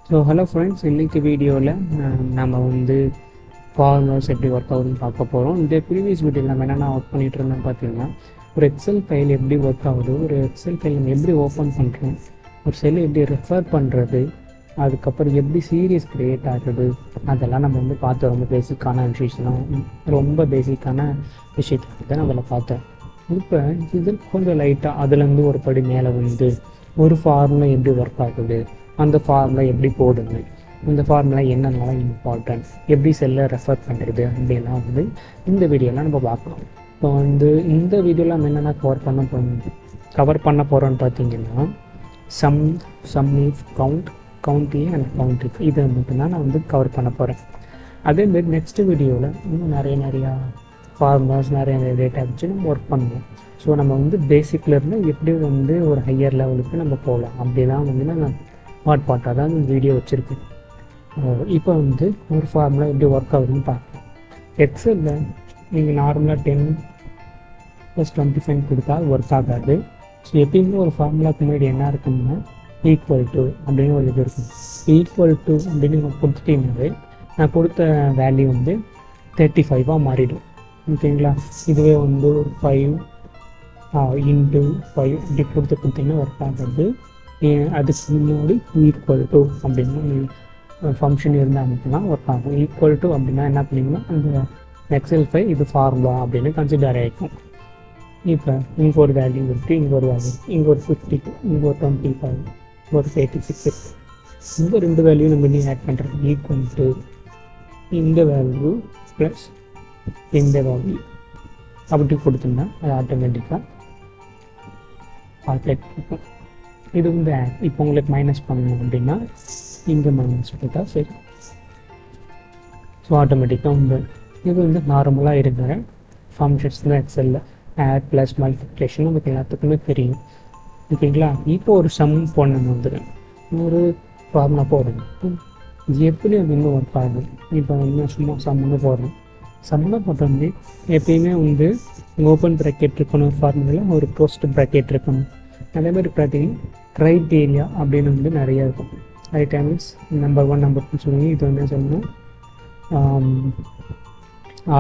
So hello friends, இன்றைக்கி வீடியோவில் நம்ம வந்து ஃபார்முலாஸ் எப்படி ஒர்க் ஆகுதுன்னு பார்க்க போகிறோம். இந்த ப்ரீவியஸ் வீடியோவில் நம்ம என்னென்ன ஒர்க் பண்ணிகிட்டு இருந்தோம்னு பார்த்தீங்கன்னா, ஒரு எக்ஸல் ஃபைல் எப்படி ஒர்க் ஆகுது, ஒரு எக்ஸல் ஃபைல் நம்ம எப்படி ஓப்பன் பண்ணுறோம், ஒரு செல் எப்படி ரெஃபர் பண்ணுறது, அதுக்கப்புறம் எப்படி சீரியஸ் க்ரியேட் ஆகுது, அதெல்லாம் நம்ம வந்து பார்த்தோம். ரொம்ப பேசிக்கான ரொம்ப பேசிக்கான விஷயத்தை தான் நம்ம பார்த்தோம். இப்போ இது கொஞ்சம் லைட்டாக அதுலேருந்து ஒரு படி மேலே வந்து ஒரு ஃபார்முலா எப்படி ஒர்க் ஆகுது, அந்த ஃபார்முலா எப்படி போடுங்க, இந்த ஃபார்முலா என்னென்னலாம் இம்பார்ட்டன்ட், எப்படி செல்லை ரெஃபர் பண்ணுறது அப்படின்லாம் வந்து இந்த வீடியோலாம் நம்ம பார்க்கலாம். இப்போ வந்து இந்த வீடியோவில் நம்ம என்னென்ன கவர் பண்ண போகிறோன்னு பார்த்தீங்கன்னா, some if count A and count if, இதை மட்டும்தான் நான் வந்து கவர் பண்ண போகிறேன். அதேமாரி நெக்ஸ்ட் வீடியோவில் இன்னும் நிறையா ஃபார்முலாஸ் நிறைய டேட்டா வச்சு நம்ம ஒர்க் பண்ணுவோம். ஸோ நம்ம வந்து பேசிக்லேருந்து எப்படி வந்து ஒரு ஹையர் லெவலுக்கு நம்ம போகலாம், அப்படி தான் வந்து நான் பார்ட்டாக தான் இந்த வீடியோ வச்சுருக்கேன். இப்போ வந்து ஒரு ஃபார்முலா எப்படி ஒர்க் ஆகுதுன்னு பார்க்கலாம். எக்ஸலில் நீங்கள் நார்மலாக 10+25 கொடுத்தா ஒர்க் ஆகாது. ஸோ எப்பயுமே ஒரு ஃபார்முலாக்கு முன்னாடி என்ன இருக்குன்னா ஈக்குவல் டு அப்படின்னு ஒரு இது இருக்கும். ஈக்குவல் டு அப்படின்னு நீங்கள் கொடுத்துட்டீங்கன்னாவே நான் கொடுத்த வேல்யூ வந்து 35 மாறிடும். ஓகேங்களா? இதுவே வந்து 5 × 5 இப்படி கொடுத்தீங்கன்னா ஒர்க் ஆகுது. அதுக்கு முன்னாடி ஈக்குவல் டு அப்படின்னு ஃபங்க்ஷன் இருந்தால் மட்டும்தான் ஒர்க் ஆகும். ஈக்குவல் டு அப்படின்னா என்ன பண்ணிங்கன்னா அந்த எக்ஸல் ஃபைல் இது ஃபார்முலா அப்படின்னு கன்சிடர் ஆகிக்கும். இப்போ இங்கே ஒரு வேல்யூ இருக்குது, இங்கே ஒரு வேல்யூ, இங்கே ஒரு 52, இங்கே ஒரு 25, இங்கே ஒரு 86. இந்த ரெண்டு வேல்யூ நம்ம இன்னும் ஆட் பண்ணுறது ஈக்குவல் டு இந்த வேல்யூ ப்ளஸ் இந்த வேல்யூ அப்படி கொடுத்தோம்னா அது ஆட்டோமேட்டிக்காக கால்குலேட் இருக்கும். இது வந்து இப்போ உங்களுக்கு மைனஸ் பண்ணணும் அப்படின்னா இங்கே மைனஸ் போட்டால் சரி. ஸோ ஆட்டோமேட்டிக்காக வந்து இது வந்து நார்மலாக இருக்கிற ஃபங்க்ஷன்ஸ் தான் எக்ஸலில் ஆட் ப்ளஸ் மல்டிப்ளிகேஷன் நமக்கு எல்லாத்துக்குமே தெரியும். ஓகேங்களா? இப்போ ஒரு சம் போடணும் வந்து ஒரு ஃபார்முலா போடணும். இது எப்படி அப்படின்னு ஒர்க் ஆகுது. இப்போ வந்து சும்மா சம்முன்னு போடுறோம். சம்முன்னு போட்டோம்னே எப்பயுமே வந்து ஓப்பன் ப்ராக்கெட் இருக்கணும், ஃபார்முலாவில் ஒரு க்ளோஸ்ட் ப்ராக்கெட் இருக்கணும். அதே மாதிரி பார்த்தீங்கன்னா க்ரைட்டீரியா அப்படின்னு வந்து நிறையா இருக்கும். ரைட் மீன்ஸ் நம்பர் 1 நம்பர் 2 சொல்லுங்கள். இது வந்து சொல்லணும்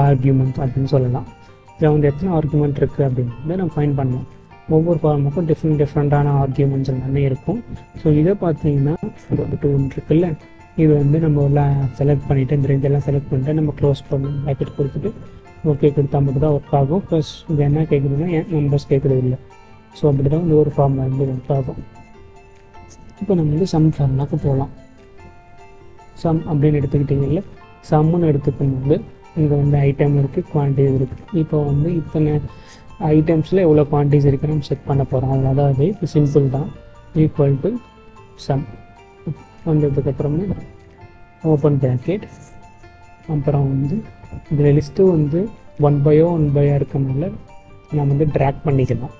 ஆர்கியூமெண்ட் அப்படின்னு சொல்லலாம். இதில் வந்து எத்தனை ஆர்கியூமெண்ட் இருக்குது அப்படின்னு நம்ம ஃபைன் பண்ணலாம். ஒவ்வொரு ஃபார்முக்கும் டிஃப்ரெண்ட்டான ஆர்கியூமெண்ட்ஸ் எல்லாமே இருக்கும். ஸோ இதை பார்த்தீங்கன்னா 2 இருக்குல்ல, இது வந்து நம்ம செலக்ட் பண்ணிவிட்டு இந்த ரெண்டெல்லாம் செலக்ட் பண்ணிட்டு நம்ம க்ளோஸ் பண்ணி ப்ராக்கெட் கொடுத்துட்டு ஓகே கொடுத்தா மட்டும் தான் ஒர்க் ஆகும். ப்ளஸ் இது என்ன கேட்குதுன்னா என் நம்பர்ஸ் கேட்குறது இல்லை. ஸோ அப்படி தான் வந்து ஒரு ஃபார்முலா வந்து ஒர்க் ஆகும். இப்போ நம்ம வந்து சம் ஃபார்முலாவுக்கு போகலாம். சம் அப்படின்னு எடுத்துக்கிட்டிங்கல்ல, சம்முன்னு எடுத்துக்கும்போது இங்கே வந்து ஐட்டம் இருக்குது, குவான்டிட்டிஸ் இருக்குது. இப்போ வந்து இத்தனை ஐட்டம்ஸில் எவ்வளோ குவான்டிட்டிஸ் இருக்குன்னு நம்ம செக் பண்ண போகிறோம். அவ்வளோதான். அது இப்போ சிம்பிள் தான். ஈக்குவல் டு சம் வந்ததுக்கப்புறமே ஓப்பன் ப்ராக்கெட். அப்புறம் வந்து இதில் லிஸ்ட்டு வந்து 1/1 இருக்கனால நம்ம வந்து ட்ராக் பண்ணிக்கலாம்.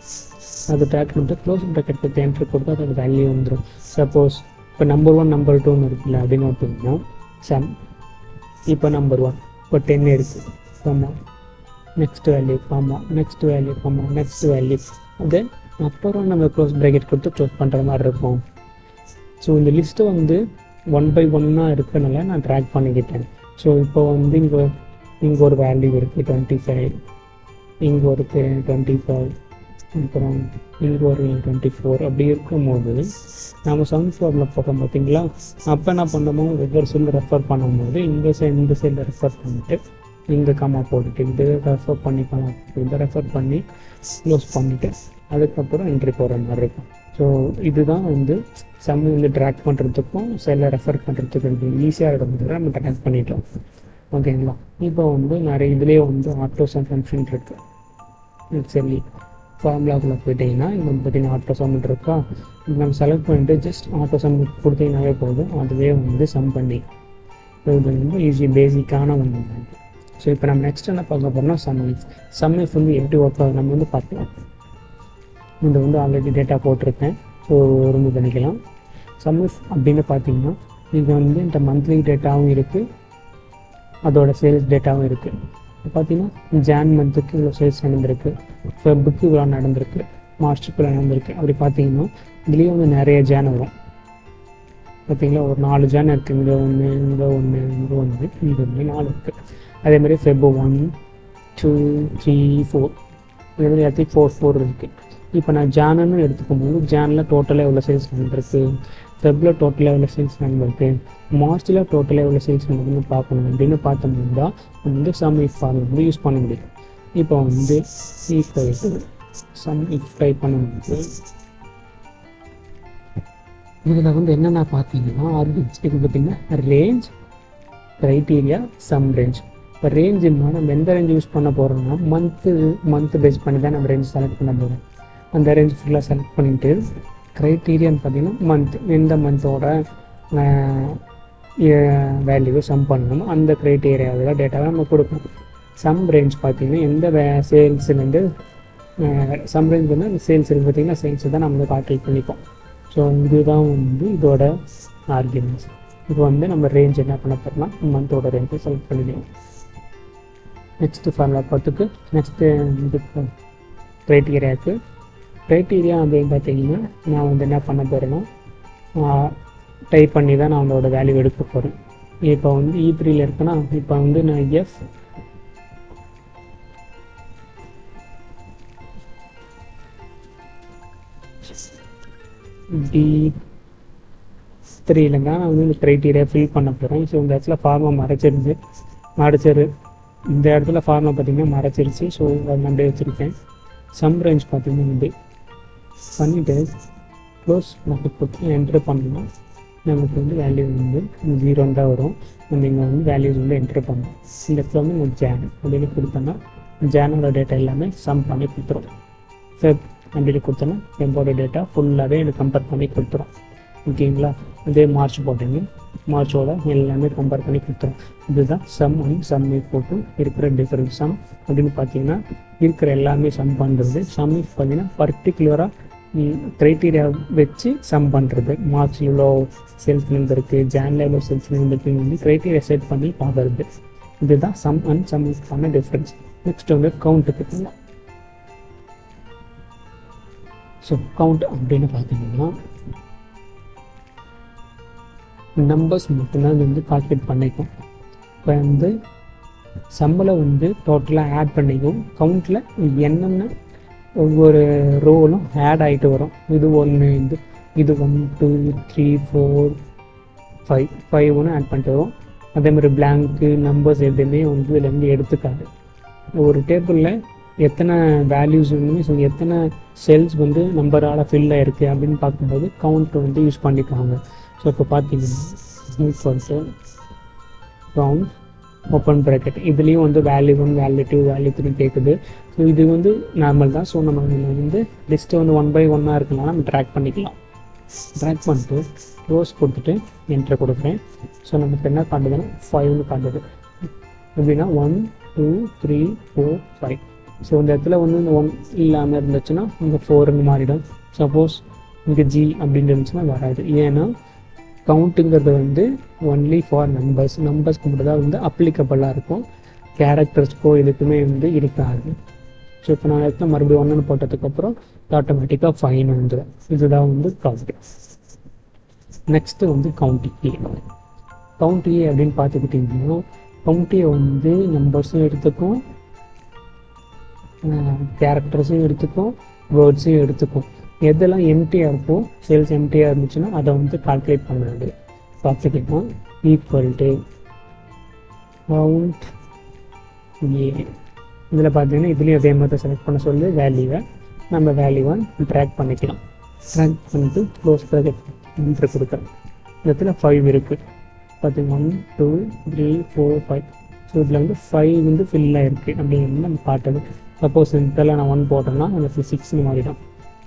அது ட்ராக் பண்ணிட்டு க்ளோஸ் ப்ராக்கெட் பற்றி என்ட்ரி கொடுத்து அதோட வேல்யூ வந்துடும். சப்போஸ் இப்போ நம்பர் 1 நம்பர் 2 இருக்குல்ல அப்படின்னு பார்த்தீங்கன்னா சம் இப்போ நம்பர் 1 இப்போ 10 இருக்குது. ஆமாம், நெக்ஸ்ட் வேல்யூ, ஆமாம், நெக்ஸ்ட் வேல்யூ, ஆமாம், நெக்ஸ்ட் வேல்யூ. தென் அப்புறம் நம்ம க்ளோஸ் ப்ராக்கெட் கொடுத்து க்ளோஸ் பண்ணுற மாதிரி இருக்கும். ஸோ இந்த லிஸ்ட்டு வந்து 1/1 இருக்கனால நான் ட்ராக் பண்ணிக்கிட்டேன். ஸோ இப்போ வந்து இங்கே ஒரு வேல்யூ இருக்குது 25, இங்கே ஒரு 25, அப்புறம் இங்கே ஒரு 24. அப்படி இருக்கும்போது நம்ம சம் ஃபார்முலா போடுறோம் பார்த்தீங்களா, அப்போ என்ன பண்ணமோ ஒவ்வொரு செல்லு ரெஃபர் பண்ணும்போது இந்த செல்லை ரெஃபர் பண்ணிவிட்டு இந்த கம்மா போட்டுட்டு இது ரெஃபர் பண்ணிக்கலாம், இதை ரெஃபர் பண்ணி க்ளோஸ் பண்ணிவிட்டு அதுக்கப்புறம் என்ட்ரி போடுற மாதிரி இருக்கும். ஸோ இதுதான் வந்து சம் வந்து ட்ராக் பண்ணுறதுக்கும் செல்லை ரெஃபர் பண்ணுறதுக்கும் ஈஸியாக இருக்கிறது நம்ம ட்ராக் பண்ணிட்டோம். ஓகேங்களா? இப்போ வந்து நிறைய இதுலேயே வந்து ஆட்டோ சம் ஃபங்க்ஷன் இருக்குது. சரி, ஃபார்முலாக்குள்ளே போயிட்டீங்கன்னா இங்கே வந்து பார்த்தீங்கன்னா ஆட்டோ சம் இருக்கா, நம்ம செலக்ட் பண்ணிட்டு ஜஸ்ட் ஆட்டோ சம் கொடுத்தீங்கன்னாவே போதும், அதுவே வந்து சம் பண்ணி. இது வந்து ஈஸி பேசிக்கான ஒன்று. ஸோ இப்போ நம்ம நெக்ஸ்ட் என்ன பார்க்க போகிறோம்னா சம் இஃப் வந்து எப்படி ஒர்க் ஆகுது நம்ம வந்து பார்க்கலாம். இது வந்து ஆல்ரெடி டேட்டா போட்டிருக்கேன். ஸோ ரொம்ப பண்ணிக்கலாம். சம் இஃப் அப்படின்னு பார்த்தீங்கன்னா இது வந்து இந்த மந்த்லி டேட்டாவும் இருக்குது, அதோட சேல்ஸ் டேட்டாவும் இருக்குது. பார்த்தீங்கன்னா ஜான் மந்த்துக்கு இவ்வளோ சேல்ஸ் நடந்திருக்கு, ஃபெப்புக்கு இவ்வளோ நடந்திருக்கு, மார்ச்சுக்கு இவ்வளோ நடந்திருக்கு. அப்படி பார்த்தீங்கன்னா இதுலேயே வந்து நிறைய ஜான் வரும். பார்த்தீங்களா ஒரு 4 ஜான் இருக்குது, இங்கே ஒன்று, இங்கே ஒன்று, இங்கே ஒன்று, இங்கே ஒன்று, 4 இருக்குது. அதேமாதிரி ஃபெப் 1 2 3 4 இதேமாதிரி இடத்துக்கு 4 இருக்குது. இப்போ நான் ஜானுன்னு எடுத்துக்கும்போது ஜானில் டோட்டலாக எவ்வளோ சேல்ஸ் நடந்திருக்கு, ஃபெப்பில் டோட்டலாக எவ்வளோ சேல்ஸ் நடந்திருக்கு, மார்ச்சில் டோட்டலாக எவ்வளோ சேல்ஸ் நடக்குதுன்னு பார்க்கணும். அப்படின்னு பார்த்தோம்னா வந்து சம் இஃப் ஃபார்முலா வந்து யூஸ் பண்ண முடியும். இப்போ வந்து சம் இஃப் டைப் பண்ணும்போது இதில் வந்து என்னென்ன பார்த்தீங்கன்னா ஆர்குமெண்ட்ஸ் இது பார்த்தீங்கன்னா ரேஞ்ச், க்ரைட்டீரியா, சம் ரேஞ்ச். இப்போ ரேஞ்ச் இருந்தால் நம்ம எந்த ரேஞ்ச் யூஸ் பண்ண போகிறோம்னா மந்த்து பேஸ் பண்ணி தான் நம்ம ரேஞ்ச் செலக்ட் பண்ண போகிறோம். அந்த ரேஞ்ச் ஃபுல்லாக செலக்ட் பண்ணிவிட்டு க்ரைட்டீரியான்னு பார்த்தீங்கன்னா மந்த், எந்த மந்தோட வேல்யூவை சம் பண்ணணும் அந்த க்ரைட்டீரியாவில் டேட்டாவை நம்ம கொடுக்கணும். சம் ரேஞ்ச் பார்த்திங்கன்னா எந்த சேல்ஸுலேருந்து சம் ரேஞ்ச் வந்து அந்த சேல்ஸ் இருக்குது பார்த்திங்கன்னா சேல்ஸை தான் நம்ம கால்குலேட் பண்ணிப்போம். ஸோ இதுதான் வந்து இதோட ஆர்குமெண்ட்ஸ். இப்போ வந்து நம்ம ரேஞ்ச் என்ன பண்ண போகிறோம்னா மந்தோட ரேஞ்சை செலக்ட் பண்ணிடுவோம். நெக்ஸ்ட்டு ஃபார்முலா பார்த்துக்கு நெக்ஸ்ட்டு இது க்ரைட்டீரியா அப்படின்னு பார்த்தீங்கன்னா நான் வந்து என்ன பண்ண போகிறேன்னா டைப் பண்ணி தான் நான் அதோட வேல்யூ எடுக்க போகிறேன். இப்போ வந்து E3 இருக்குன்னா இப்போ வந்து நான் D3 தான் நான் வந்து இந்த க்ரைட்டீரியா ஃபில் பண்ண போகிறேன். ஸோ இந்த இடத்துல ஃபார்மை மறைச்சிரு இந்த இடத்துல ஃபார்மை பார்த்திங்கன்னா மறைச்சிருச்சு. ஸோ அதை அப்படியே வச்சுருக்கேன். சம் ரேஞ்ச் பார்த்திங்கன்னா வந்து பண்ணிவிட்டு க்ளோஸ் நமக்கு கொடுத்து என்ட்ரு பண்ணணும். நமக்கு வந்து வேல்யூ வந்து 0 தான் வரும். நம்ம இங்கே வந்து வேல்யூஸ் வந்து என்ட்ரு பண்ணணும். இந்த இடத்துல வந்து நம்ம ஜான் அப்படின்னு கொடுத்தோன்னா ஜானோட டேட்டா எல்லாமே சம் பண்ணி கொடுத்துரும். ஃபெப் அப்படின்னு கொடுத்தோன்னா ஃபெப்போட டேட்டா ஃபுல்லாகவே எனக்கு கம்பேர் பண்ணி கொடுத்துரும். ஓகேங்களா? அதே மார்ச் போட்டிங்க, மார்ச்சோட எல்லாமே கம்பேர் பண்ணி கொடுத்துரும். இதுதான் சம் அண்ட் சம் போட்டு இருக்கிற டிஃப்ரெண்ட் சம் அப்படின்னு பார்த்தீங்கன்னா இருக்கிற எல்லாமே சம் பண்ணுறது. சம் பார்த்தீங்கன்னா பர்டிகுலராக க்ரைட்டீரியா வச்சு சம் பண்ணுறது. மார்ச் இவ்வளோ சேல்ஸ் இருந்திருக்கு, ஜான்ல எவ்வளோ சேல்ஸ் இருந்திருக்கு வந்து க்ரைட்டீரியா செட் பண்ணி பார்க்குறது. இதுதான் சம் அண்ட் சம் பண்ண டிஃப்ரென்ஸ். நெக்ஸ்ட் வந்து கவுண்ட்டுக்கு. ஸோ கவுண்ட் அப்படின்னு பார்த்தீங்கன்னா நம்பர்ஸ் மட்டும்தான் வந்து கால்குலேட் பண்ணிக்கும். இப்போ வந்து சம்பளை வந்து டோட்டலாக ஆட் பண்ணிக்கும். கவுண்டில் என்னென்ன ஒவ்வொரு ரோலும் ஆட் ஆகிட்டு வரும். இது ஒன்று இது 1 2 3 4 5 ஒன்று ஆட் பண்ணிட்டு வரும். அதேமாதிரி பிளாங்க்கு நம்பர்ஸ் எதுவுமே வந்து இதுலேருந்து எடுத்துக்காது. ஒரு டேபிளில் எத்தனை வேல்யூஸ் வந்து ஸோ எத்தனை செல்ஸ் வந்து நம்பரால் ஃபில் ஆகிருக்கு அப்படின்னு பார்க்கும்போது கவுண்ட் வந்து யூஸ் பண்ணிப்பாங்க. ஸோ இப்போ பார்த்தீங்கன்னா கவுண்ட் ஓப்பன் ப்ராக்கெட் இதுலேயும் வந்து வேல்யூ 1 வேல்யூ 2 வேல்யூ 3 கேட்குது. ஸோ இது வந்து நார்மல் தான். ஸோ நம்ம வந்து லிஸ்ட்டு வந்து 1 by 1 இருக்குன்னா நம்ம ட்ராக் பண்ணிக்கலாம். ட்ராக் பண்ணிட்டு க்ளோஸ் கொடுத்துட்டு என்ட்ரு கொடுக்குறேன். ஸோ நமக்கு என்ன காட்டுதுன்னா 5ன்னு காட்டுது. எப்படின்னா 1 2 3 4 5. ஸோ இந்த இடத்துல வந்து இந்த 1 இல்லாமல் இருந்துச்சுன்னா இங்கே 4ன்னு மாறிடும். சப்போஸ் இங்கே G அப்படின்னு இருந்துச்சுன்னா வராது. ஏன்னா கவுண்ட்டுங்கிறது வந்து ஒன்லி ஃபார் நம்பர்ஸ்க்கு மட்டும் தான் வந்து அப்ளிகபிளாக இருக்கும். கேரக்டர்ஸ்க்கோ இதுக்குமே வந்து இருக்காது. ஸோ இப்போ நான் இடத்துல மறுபடியும் 1ன்னு போட்டதுக்கப்புறம் ஆட்டோமேட்டிக்காக 5 வந்துடும். இதுதான் வந்து கவுண்ட். நெக்ஸ்ட்டு வந்து கவுண்ட் ஏ அப்படின்னு பார்த்துக்கிட்டிங்கன்னா கவுண்ட் ஏ வந்து நம்பர்ஸும் எடுத்துக்கும், கேரக்டர்ஸும் எடுத்துக்கும், வேர்ட்ஸையும் எடுத்துக்கும். எதெல்லாம் எம்டியாக இருக்கோ சேல்ஸ் எம்டியாக இருந்துச்சுன்னா அதை வந்து கால்குலேட் பண்ணுறது. பார்த்துக்கிட்டோம் ஈக்குவல் டு கவுண்ட் ஏ. இதில் பார்த்தீங்கன்னா இதுலேயும் அதே மாதிரி செலக்ட் பண்ண சொல்லி வேல்யூவை நம்ம வேல்யூவை ட்ராக் பண்ணிக்கலாம். ட்ராக் பண்ணிட்டு க்ளோஸ் ப்ராக்கெட் என்ட்ரு கொடுக்குறோம். இந்த இடத்துல 5 இருக்குது. பார்த்தீங்கன்னா 1 2 3 4 5. ஸோ இதில் வந்து 5 வந்து ஃபில் ஆகிருக்கு அப்படிங்கிறது நம்ம காட்டுது. சப்போஸ் இதில் நான் 1 போட்டேன்னா எனக்கு 6ன்னு மாறிடும்.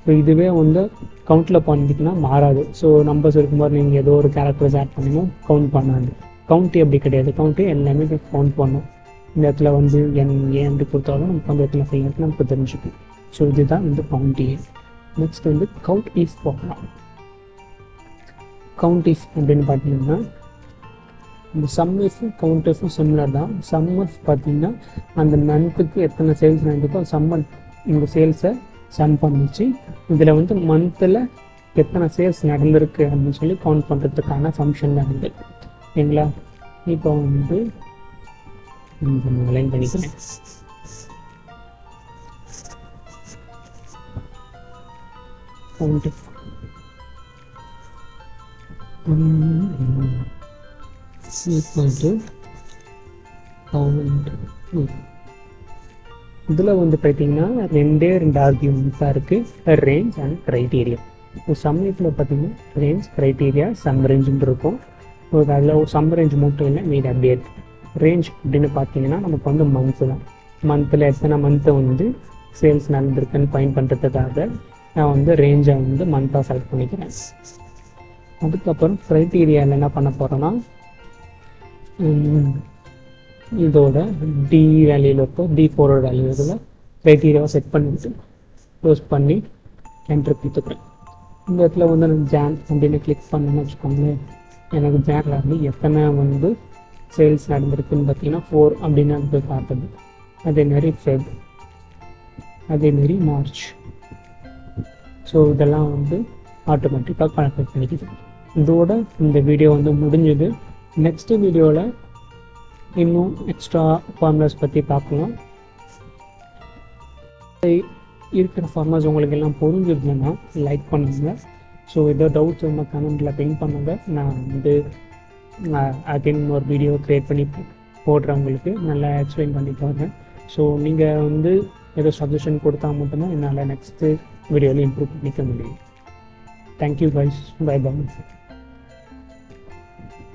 ஸோ இதுவே வந்து கவுண்ட்டில் பண்ணிக்கிட்டுனா மாறாது. ஸோ நம்பர்ஸ் இருக்கும்போது நீங்கள் ஏதோ ஒரு கேரக்டர்ஸ் ஆட் பண்ணணும், கவுண்ட் பண்ணாது. கவுண்ட்டே அப்படி கிடையாது. கவுண்ட்டே எல்லாமே கவுண்ட் பண்ணும். இந்த இடத்துல வந்து ஏன் அப்படி கொடுத்தாலும் நமக்கு அந்த இடத்துல ஃபில் ஆகிட்டு நமக்கு தெரிஞ்சுக்கும். ஸோ இதுதான் வந்து கவுண்ட் ஏ. நெக்ஸ்ட் வந்து கவுண்ட் இஃப் போகலாம். கவுண்ட் இஃப் அப்படின்னு பார்த்தீங்கன்னா இந்த சம் இஃபும் கவுண்ட் இஃபும் சிமிலர் தான். சம் இஃப் பார்த்தீங்கன்னா அந்த மந்த்துக்கு எத்தனை சேல்ஸ் நடந்துக்கோ சம்மன் இந்த சேல்ஸை சம் பண்ணிச்சு. இதில் வந்து மந்தில் எத்தனை சேல்ஸ் நடந்திருக்கு அப்படின்னு சொல்லி கவுண்ட் பண்ணுறதுக்கான ஃபங்க்ஷன் தான் இது. ஓகேங்களா? இப்போ வந்து லைன் பண்ணிக்கிறேன். இதில் வந்து பார்த்தீங்கன்னா 2 ஆர்கியூமெண்ட்ஸாக இருக்குது, ரேஞ்ச் அண்ட் க்ரைட்டீரியா. சம்மிட்டில் பார்த்தீங்கன்னா ரேஞ்ச், க்ரைட்டீரியா, சம் ரேஞ்சுன்னு இருக்கும். அதில் ஒரு சம் ரேஞ்ச் மட்டும் இல்லை, மீது அப்டேட். ரேஞ்ச் அப்படின்னு பார்த்தீங்கன்னா நமக்கு வந்து மந்த்து தான். மந்தில் எத்தனை மந்த்தை வந்து சேல்ஸ் நடந்திருக்குன்னு ஃபைண்ட் பண்ணுறதுக்காக நான் வந்து ரேஞ்சை வந்து மந்த்தாக செலக்ட் பண்ணிக்கிறேன். அதுக்கப்புறம் க்ரைட்டீரியாவில் என்ன பண்ண போகிறேன்னா, இதோட டி வேல்யூவில் இருக்கோ D4 வேல்யூ இதில் க்ரைட்டீரியாவை செட் பண்ணிவிட்டு க்ளோஸ் பண்ணி என்ட்ரு கொடுத்துக்கிறேன். இந்த இடத்துல வந்து நான் ஜான் அப்படின்னு கிளிக் பண்ணணும்னு வச்சுக்கோங்களேன். எனக்கு ஜானில் வந்து எத்தனை வந்து சேல்ஸ் நடந்திருக்குன்னு பார்த்தீங்கன்னா 4 அப்படின்னு எனக்கு காட்டுது. அதேமாரி ஃபெப், அதேமாரி மார்ச். ஸோ இதெல்லாம் வந்து ஆட்டோமேட்டிக்காக கால்குலேட் பண்ணிக்குது. இதோட இந்த வீடியோ வந்து முடிஞ்சது. நெக்ஸ்ட் வீடியோவில் இன்னும் எக்ஸ்ட்ரா ஃபார்முலாஸ் பற்றி பார்க்கலாம். இருக்கிற ஃபார்முலாஸ் உங்களுக்கு எல்லாம் புரிஞ்சுதுன்னா லைக் பண்ணுங்கள். ஸோ ஏதோ டவுட்ஸ் இருந்தால் கமெண்ட்டில் பின் பண்ணுங்கள். நான் வந்து அகைன் ஒரு வீடியோ க்ரியேட் பண்ணி போடுறவங்களுக்கு நல்லா எக்ஸ்பிளைன் பண்ணி போடுறேன். ஸோ நீங்கள் வந்து ஏதோ சஜஷன் கொடுத்தா மட்டும்தான் என்னால் நெக்ஸ்ட்டு வீடியோவில் இம்ப்ரூவ் பண்ணிக்க முடியும். Thank you guys, bye by.